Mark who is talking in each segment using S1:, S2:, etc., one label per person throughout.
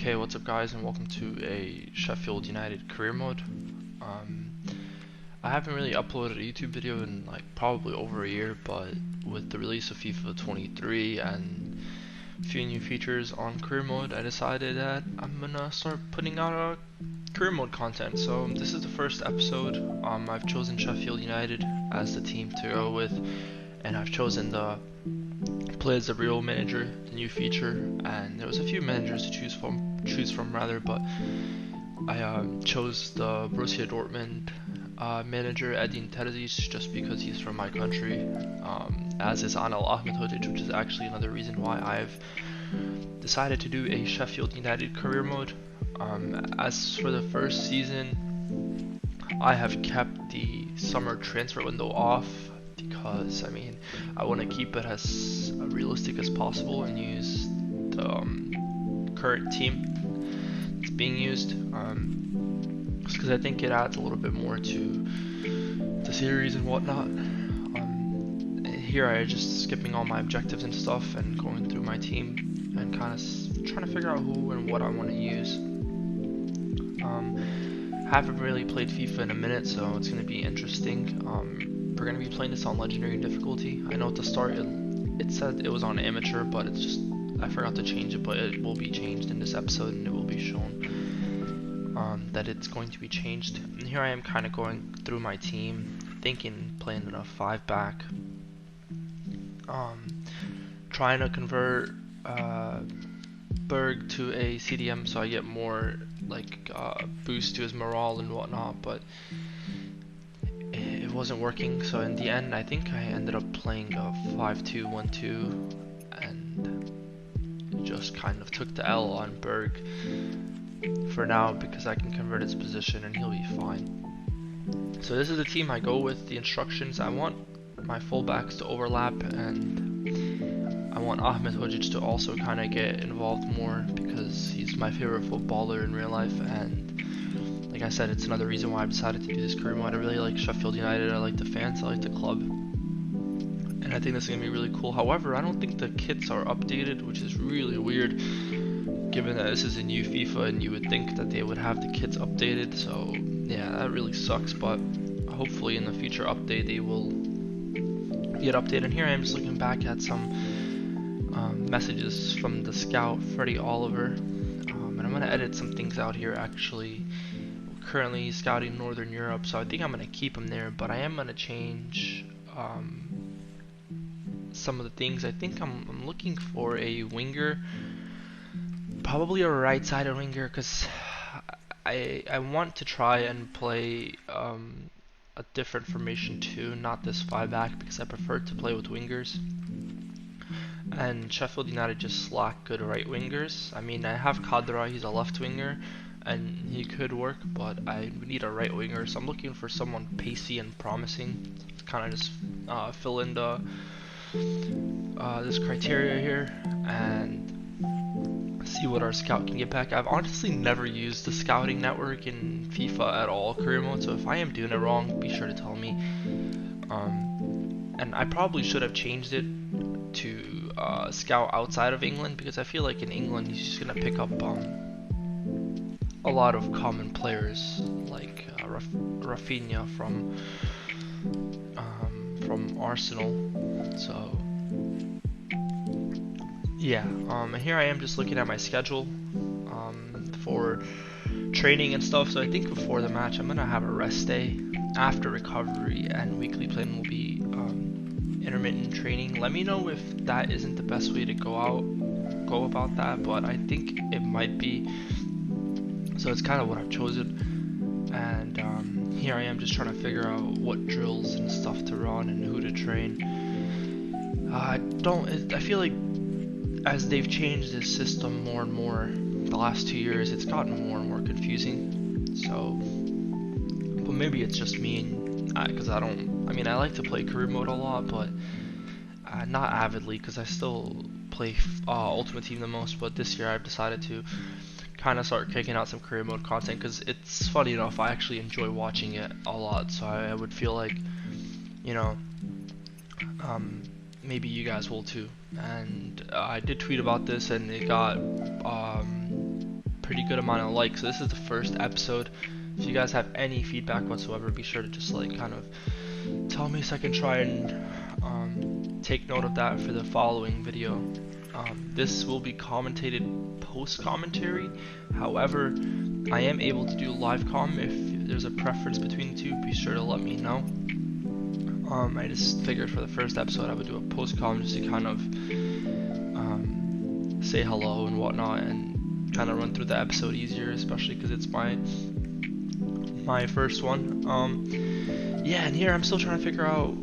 S1: Okay, what's up guys, and welcome to a Sheffield United career mode. I haven't really uploaded a YouTube video in like probably over a year, but with the release of FIFA 23 and a few new features on career mode, I decided that I'm gonna start putting out career mode content. So this is the first episode. I've chosen Sheffield United as the team to go with, and I've chosen the play as a real manager, the new feature, and there was a few managers to choose from rather, but I chose the Borussia Dortmund manager Edin Terzic just because he's from my country, as is Anel Ahmedhodzic, which is actually another reason why I've decided to do a Sheffield United career mode. As for the first season, I have kept the summer transfer window off because I want to keep it as realistic as possible and use the current team that's being used, because I think it adds a little bit more to the series and whatnot. Here I just skipping all my objectives and stuff and going through my team and kind of trying to figure out who and what I want to use. Haven't really played FIFA in a minute, so it's going to be interesting. We're going to be playing this on legendary difficulty. I know at the start it said it was on amateur, but it's just I forgot to change it, but it will be changed in this episode, and it will be shown that it's going to be changed. And here I am kind of going through my team, thinking playing in a 5-back, trying to convert Berg to a CDM so I get more like boost to his morale and whatnot, but it wasn't working. So in the end, I think I ended up playing a 5-2-1-2 and just kind of took the L on Berg for now because I can convert his position and he'll be fine. So this is the team I go with. The instructions: I want my fullbacks to overlap, and I want Ahmedhodzic to also kind of get involved more because he's my favorite footballer in real life. And like I said, it's another reason why I decided to do this career mode. I really like Sheffield United, I like the fans, I like the club, and I think this is going to be really cool. However, I don't think the kits are updated, which is really weird given that this is a new FIFA and you would think that they would have the kits updated. So yeah, that really sucks, but hopefully in the future update they will get updated. And here I am just looking back at some messages from the scout Freddie Oliver, and I'm going to edit some things out here. Actually, currently scouting Northern Europe, so I think I'm going to keep him there, but I am going to change some of the things. I think I'm looking for a winger, probably a right-sided winger, because I want to try and play a different formation too, not this 5-back, because I prefer to play with wingers. And Sheffield United just lack good right wingers. I mean, I have Kadra, he's a left winger, and he could work, but I need a right winger, so I'm looking for someone pacey and promising to kind of just fill in the this criteria here and see what our scout can get back. I've honestly never used the scouting network in FIFA at all career mode, so if I am doing it wrong, be sure to tell me. And I probably should have changed it to scout outside of England, because I feel like in England he's just gonna pick up a lot of common players like Rafinha from Arsenal. So yeah, and here I am just looking at my schedule for training and stuff. So I think before the match I'm gonna have a rest day. After recovery and weekly plan will be intermittent training. Let me know if that isn't the best way to go about that, but I think it might be. So it's kind of what I've chosen, and here I am just trying to figure out what drills and stuff to run and who to train. I feel like as they've changed this system more and more the last 2 years, it's gotten more and more confusing. So, but maybe it's just me, because I like to play career mode a lot, but not avidly, because I still play Ultimate Team the most. But this year I've decided to kind of start kicking out some career mode content, because it's funny enough, I actually enjoy watching it a lot, so I would feel like, you know, maybe you guys will too. And I did tweet about this, and it got pretty good amount of likes. So this is the first episode. If you guys have any feedback whatsoever, be sure to just like kind of tell me so I can try and take note of that for the following video. This will be commentated post-commentary. However, I am able to do live comm. If there's a preference between the two, be sure to let me know. I just figured for the first episode I would do a post-comm just to kind of say hello and whatnot and kind of run through the episode easier, especially because it's my first one. Yeah, and here I'm still trying to figure out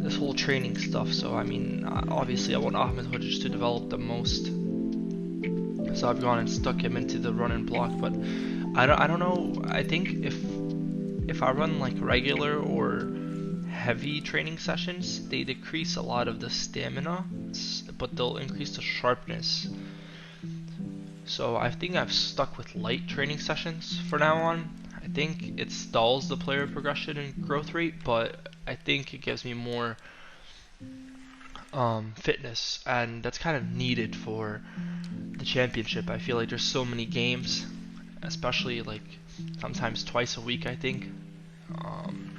S1: this whole training stuff. So I mean, obviously I want Ahmed Hodzic to develop the most, so I've gone and stuck him into the run and block. But I don't know. I think if I run like regular or heavy training sessions, they decrease a lot of the stamina, but they'll increase the sharpness. So I think I've stuck with light training sessions for now on. I think it stalls the player progression and growth rate, but I think it gives me more fitness, and that's kind of needed for the championship. I feel like there's so many games, especially like sometimes twice a week, I think.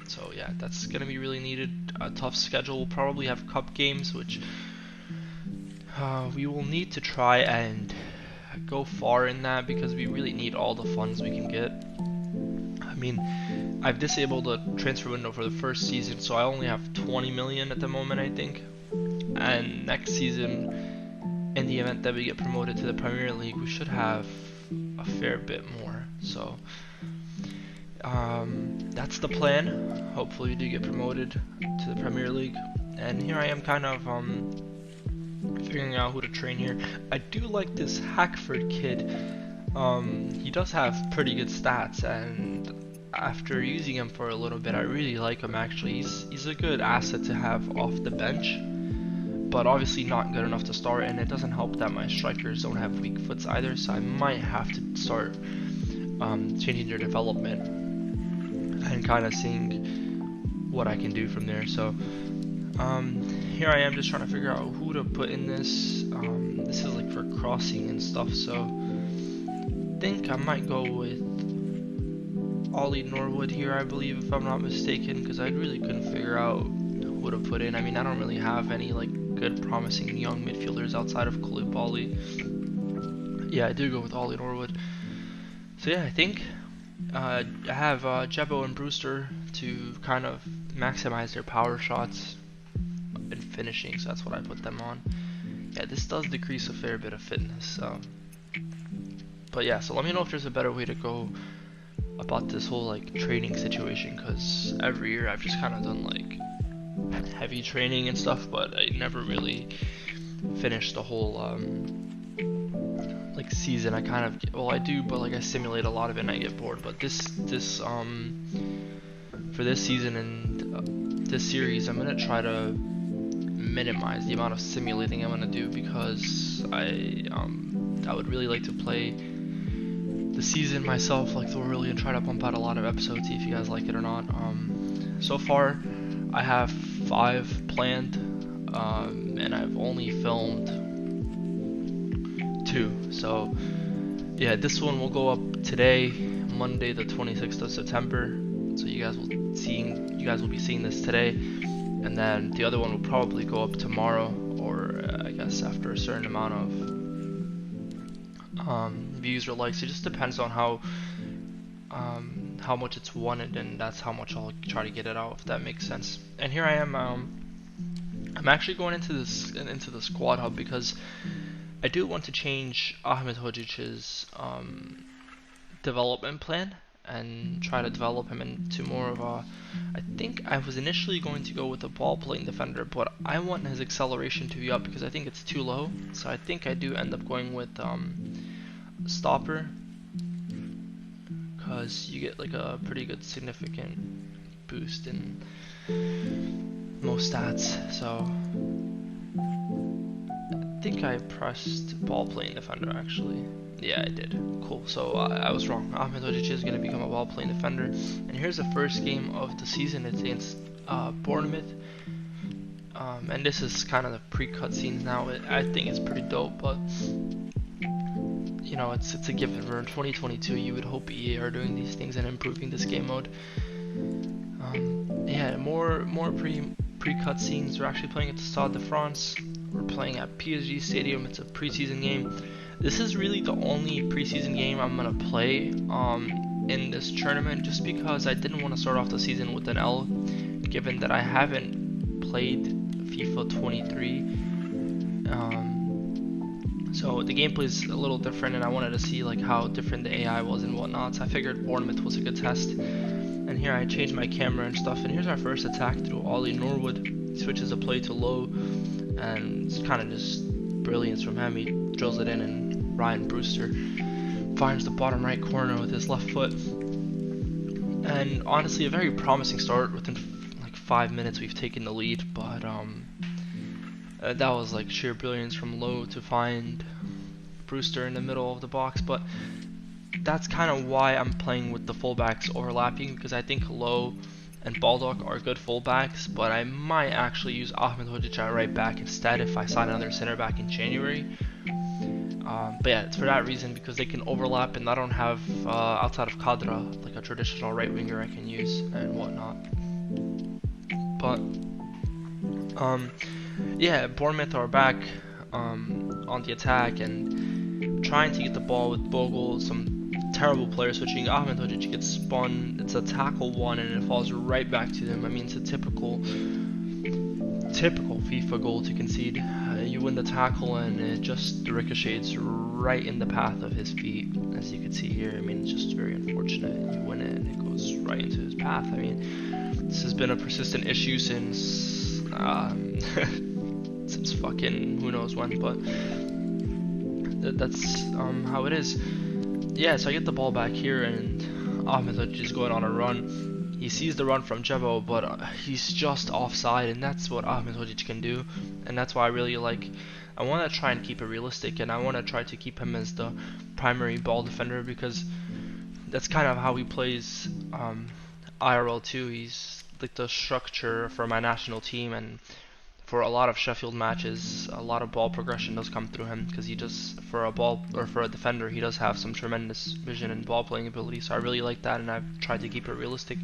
S1: So yeah, that's gonna be really needed. A tough schedule. We'll probably have cup games, which we will need to try and go far in that because we really need all the funds we can get. I mean, I've disabled the transfer window for the first season, so I only have 20 million at the moment, I think. And next season, in the event that we get promoted to the Premier League, we should have a fair bit more. So that's the plan. Hopefully we do get promoted to the Premier League. And here I am kind of figuring out who to train here. I do like this Hackford kid. He does have pretty good stats, and after using him for a little bit, I really like him actually. He's a good asset to have off the bench, but obviously not good enough to start, and it doesn't help that my strikers don't have weak foots either, so I might have to start changing their development and kind of seeing what I can do from there. So here I am just trying to figure out who to put in this. This is like for crossing and stuff, so I think I might go with Ollie Norwood here, I believe, if I'm not mistaken, because I really couldn't figure out who to put in. I mean, I don't really have any like good promising young midfielders outside of Koulibaly. Yeah, I do go with Ollie Norwood. So yeah, I think I have Jebo and Brewster to kind of maximize their power shots and finishing, so that's what I put them on. Yeah, this does decrease a fair bit of fitness. But yeah, so let me know if there's a better way to go about this whole like training situation, because every year I've just kind of done like heavy training and stuff, but I never really finished the whole like season. I kind of, well, I do, but like I simulate a lot of it and I get bored. But this for this season and this series, I'm gonna try to minimize the amount of simulating I'm gonna do, because I would really like to play the season myself like thoroughly and try to pump out a lot of episodes, see if you guys like it or not. So far I have 5 planned, and I've only filmed 2. So yeah, this one will go up today, Monday the 26th of September. So you guys will be seeing this today, and then the other one will probably go up tomorrow, or I guess after a certain amount of views or likes. It just depends on how much it's wanted, and that's how much I'll try to get it out, if that makes sense. And here I am. I'm actually going into the squad hub because I do want to change Ahmed Hodzic's development plan and try to develop him into more of a, I think I was initially going to go with a ball playing defender, but I want his acceleration to be up because I think it's too low. So I think I do end up going with stopper, because you get like a pretty good significant boost in most stats. So I think I pressed ball playing defender actually. Yeah, I did. Cool. So I was wrong. Ahmed Hodzic is going to become a ball playing defender. And here's the first game of the season. It's against Bournemouth. And this is kind of the pre-cut scenes now. I think it's pretty dope, but you know, it's a given. We're in 2022. You would hope EA are doing these things and improving this game mode. Yeah, more pre-cut scenes. We're actually playing at the Stade de France. We're playing at PSG Stadium. It's a preseason game. This is really the only preseason game I'm gonna play in this tournament, just because I didn't want to start off the season with an L, given that I haven't played FIFA 23. So the gameplay is a little different, and I wanted to see like how different the AI was and whatnot. So I figured Bournemouth was a good test. And here I changed my camera and stuff. And here's our first attack through Ollie Norwood. He switches the play to low, and it's kind of just brilliance from him. He drills it in, and Ryan Brewster finds the bottom right corner with his left foot. And honestly, a very promising start. Within like 5 minutes, we've taken the lead, but that was like sheer brilliance from Lowe to find Brewster in the middle of the box. But that's kind of why I'm playing with the fullbacks overlapping, because I think Lowe and Baldock are good fullbacks, but I might actually use Ahmed Hodzic at right back instead if I sign another center back in January. But yeah, it's for that reason, because they can overlap, and I don't have outside of Kadra like a traditional right winger I can use and whatnot. But yeah, Bournemouth are back on the attack and trying to get the ball with Bogle. Some terrible player switching. Ahmed Hodzic gets spun. It's a tackle one, and it falls right back to them. I mean, it's a typical FIFA goal to concede. You win the tackle, and it just ricochets right in the path of his feet, as you can see here. I mean, it's just very unfortunate. You win it, and it goes right into his path. I mean, this has been a persistent issue since since fucking who knows when, but that's how it is. Yeah, so I get the ball back here, and Ahmed Hodzic is going on a run. He sees the run from Jebo, but he's just offside, and that's what Ahmed Hodzic can do, and that's why I really like. I want to try and keep it realistic, and I want to try to keep him as the primary ball defender, because that's kind of how he plays IRL too. He's like the structure for my national team, and for a lot of Sheffield matches, a lot of ball progression does come through him, because he just, for a defender, he does have some tremendous vision and ball playing ability. So I really like that, and I've tried to keep it realistic.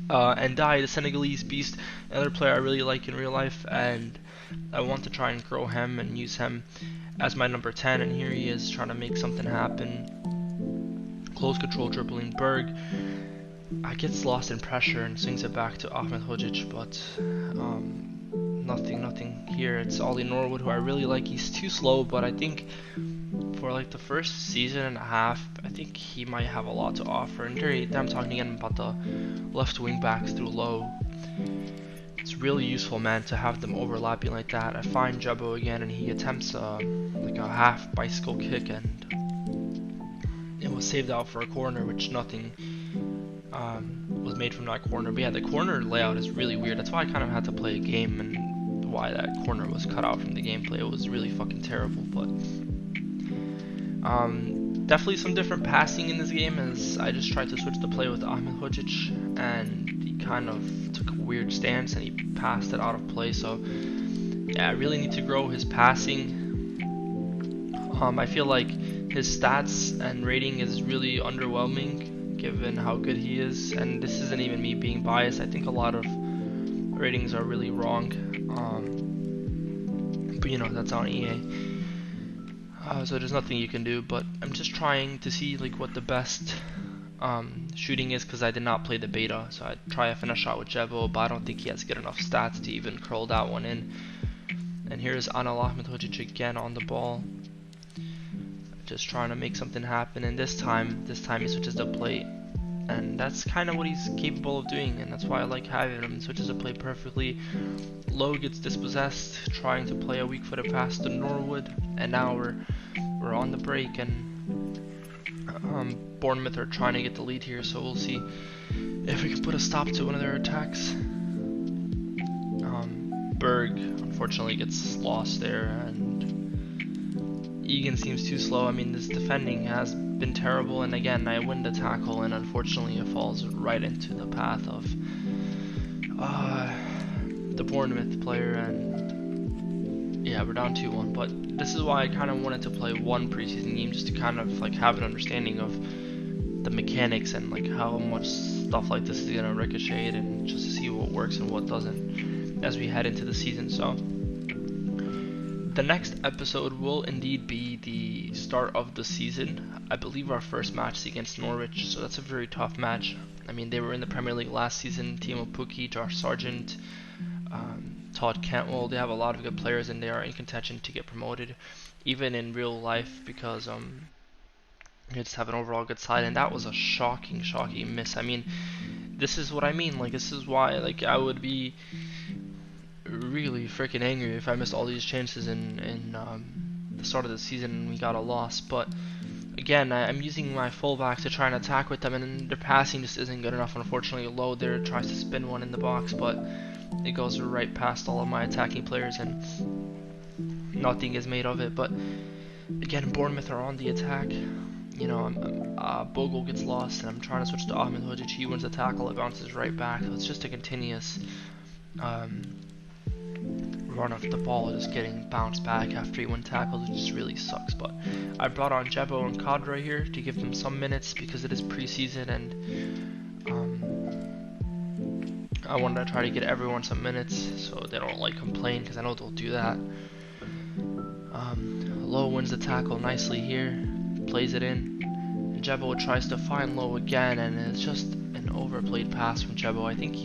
S1: And Dai, the Senegalese beast, another player I really like in real life, and I want to try and grow him and use him as my number 10. And here he is trying to make something happen. Close control dribbling Berg. I gets lost in pressure and swings it back to Ahmed Hodzic, but nothing here. It's Ollie Norwood, who I really like. He's too slow, but I think for like the first season and a half, I think he might have a lot to offer. And here I'm talking again about the left wing backs through low. It's really useful, man, to have them overlapping like that. I find Jebo again, and he attempts like a half bicycle kick, and it was saved out for a corner, which nothing was made from that corner. But yeah, the corner layout is really weird. That's why I kind of had to play a game, and why that corner was cut out from the gameplay. It was really fucking terrible. But definitely some different passing in this game, as I just tried to switch the play with Ahmed Hodzic, and he kind of took a weird stance and he passed it out of play. So yeah, I really need to grow his passing. I feel like his stats and rating is really underwhelming given how good he is, and this isn't even me being biased. I think a lot of ratings are really wrong, but you know, that's on EA, so there's nothing you can do. But I'm just trying to see like what the best shooting is, because I did not play the beta, so I try a finish shot with Jebo, but I don't think he has good enough stats to even curl that one in. And here's Anal Ahmed Hodzic again on the ball, just trying to make something happen, and this time he switches the plate, and that's kind of what he's capable of doing, and that's why I like having him. He switches the play perfectly. Lowe gets dispossessed, trying to play a weak-footed pass to Norwood, and now we're on the break, and Bournemouth are trying to get the lead here, so we'll see if we can put a stop to one of their attacks. Berg unfortunately gets lost there, and Egan seems too slow. I mean, this defending has been terrible, and again, I win the tackle, and unfortunately it falls right into the path of the Bournemouth player, and yeah, we're down 2-1. But this is why I kind of wanted to play one preseason game, just to kind of like have an understanding of the mechanics and like how much stuff like this is gonna ricochet, and just to see what works and what doesn't as we head into the season. So the next episode will indeed be the start of the season. I believe our first match is against Norwich, so that's a very tough match. I mean, they were in the Premier League last season. Timo Pukki, Josh Sargent, Todd Cantwell. They have a lot of good players, and they are in contention to get promoted, even in real life, because they just have an overall good side. And that was a shocking miss. I mean, this is what I mean. Like, this is why, like, I would be really freaking angry if I missed all these chances in the start of the season and we got a loss. But again, I'm using my fullback to try and attack with them, and their passing just isn't good enough. Unfortunately, Low there tries to spin one in the box, but it goes right past all of my attacking players and nothing is made of it. But again, Bournemouth are on the attack. You know, Bogle gets lost, and I'm trying to switch to Ahmed Hodzic. He wins the tackle, it bounces right back. So it's just a continuous run of the ball, just getting bounced back after he won tackles. It just really sucks. But I brought on Jebo and Kadra here to give them some minutes because it is preseason, and I wanted to try to get everyone some minutes so they don't like complain, because I know they'll do that. Low wins the tackle nicely here, plays it in, and Jebo tries to find Low again, and it's just an overplayed pass from Jebo. I think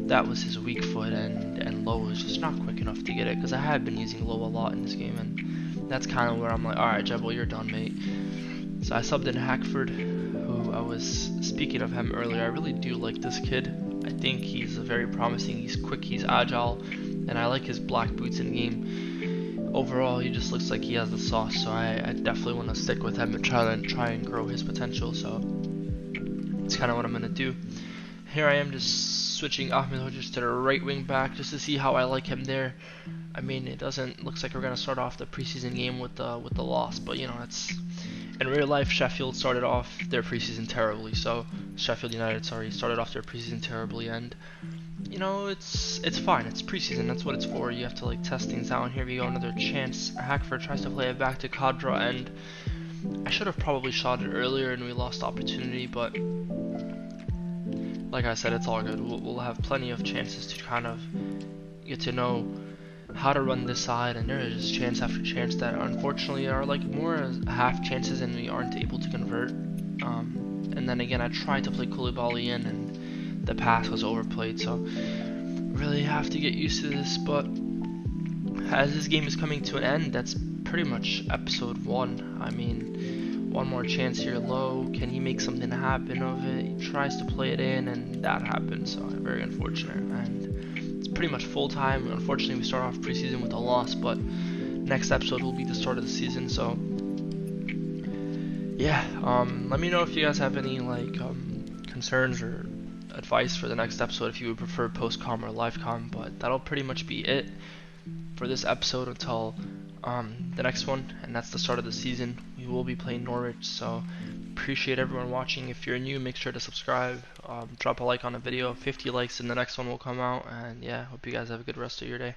S1: that was his weak foot, and Low was just not quick enough to get it, because I had been using Low a lot in this game, and that's kind of where I'm like, alright Jebo, you're done, mate. So I subbed in Hackford, who I was speaking of him earlier. I really do like this kid. I think he's very promising. He's quick, he's agile, and I like his black boots in game. Overall, he just looks like he has the sauce, so I definitely want to stick with him and try and grow his potential. So that's kind of what I'm going to do. Here I am just switching Ahmed Hodzic to the right wing back just to see how I like him there. I mean, it looks like we're going to start off the preseason game with the loss, but you know, it's in real life. Sheffield started off their preseason terribly, so Sheffield United, sorry, started off their preseason terribly, and you know, it's fine. It's preseason. That's what it's for. You have to like test things out. And here we go, another chance. Hackford tries to play it back to Kadra, and I should have probably shot it earlier, and we lost opportunity. But like I said, it's all good. We'll have plenty of chances to kind of get to know how to run this side, and there is just chance after chance that unfortunately are like more half chances, and we aren't able to convert. And then again, I tried to play Koulibaly in, and the pass was overplayed, so really have to get used to this. But as this game is coming to an end, that's pretty much episode 1. I mean, one more chance here. Low, can he make something happen of it? He tries to play it in, and that happens, so very unfortunate. And it's pretty much full time. Unfortunately, we start off preseason with a loss, but next episode will be the start of the season. So yeah, let me know if you guys have any like concerns or advice for the next episode, if you would prefer post-com or live-com. But that'll pretty much be it for this episode until the next one, and that's the start of the season. We will be playing Norwich, so appreciate everyone watching. If you're new, make sure to subscribe, drop a like on the video. 50 likes and the next one will come out, and yeah, hope you guys have a good rest of your day.